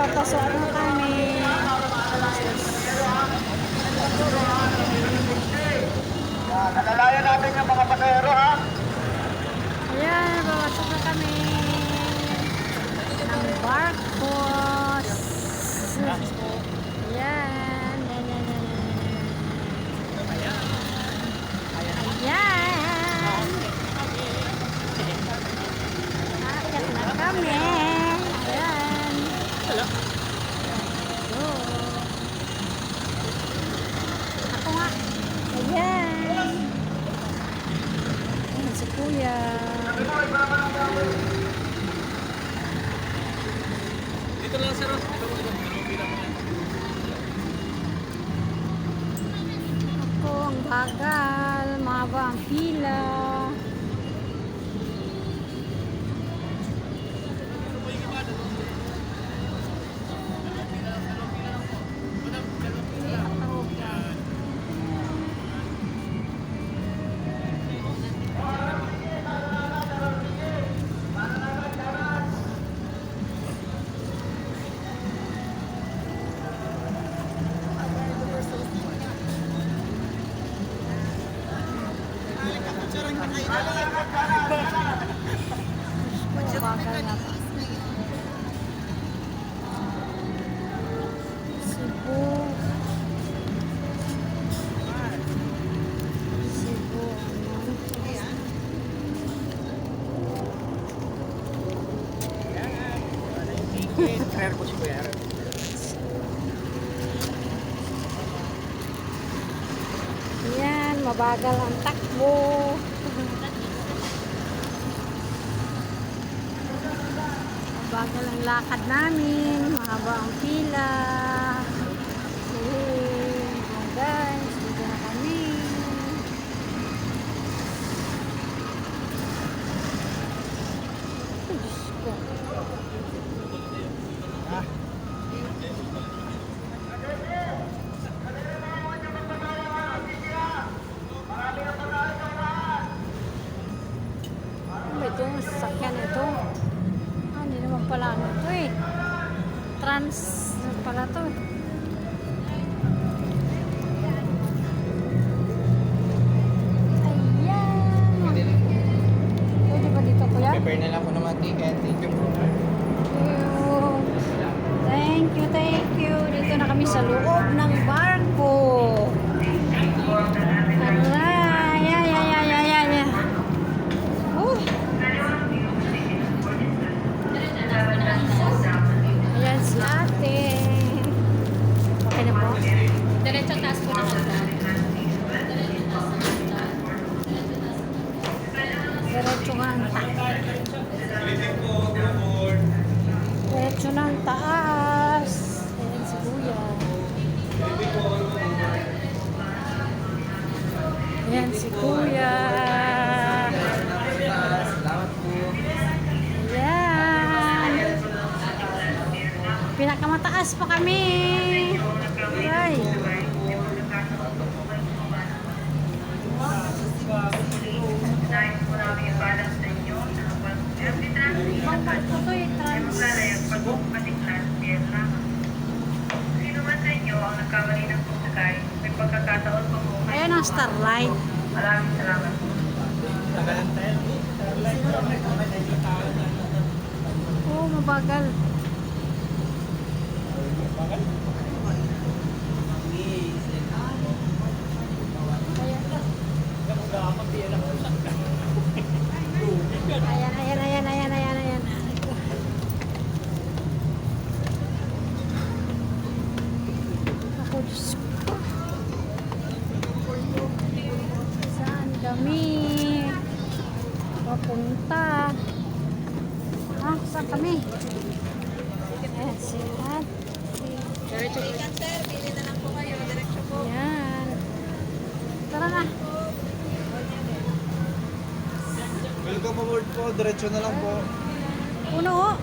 Papasok na kami. Nalalayan natin yung mga pasahero, ha? Ayan, papasok na kami ng barko. Ayan. Ayan. Akit na kami. Ayan. Go. Ako nga. Ayan. Ayan si Kuya. Dito lang sir. Ako ang bagal. Mahaba ang pila. Bagal nga pa. Cebu. Cebu. Kaya po si Kuya. Ayan, mabagal ang takbo. Mabagal ang lakad namin. Mahaba ang pila. Guys, dito na kami. Ay, Diyos ko. Ano ba ito? Ang sasakyan ito. Hindi naman pala ano ito eh. Trans pala ito eh. Ayan. Pwede ba dito kuya? Prepare na lang po ng mga ticket. Thank you po. Thank you. Dito na kami sa loob ng barko. Aray, ay. Oh. Ayan si ate. Okay na po? Diretso taas po ng hagdan. Diretso nga ang taas. Diretso ng taas. Ayan si kuya. Ayan si kuya. Salamat po. Ayan. Pinakamataas pa kami. Ay. Ibang barko to eh. Trans. Sino man sa inyo ang nagkamali ng pagsakay, may pagkakataon pa po. Ayan ang Starlight. Maraming salamat po. Tagalan tayo. Oo, mabagal. Ayan. Ako, Diyos ko. Saan kami papunta? Saan kami? Ayan, si ate. Diretso po. Sir, pili na lang po kayo. Diretso po. Ayan. Tara na. Welcome aboard po. Diretso na lang po. Puno.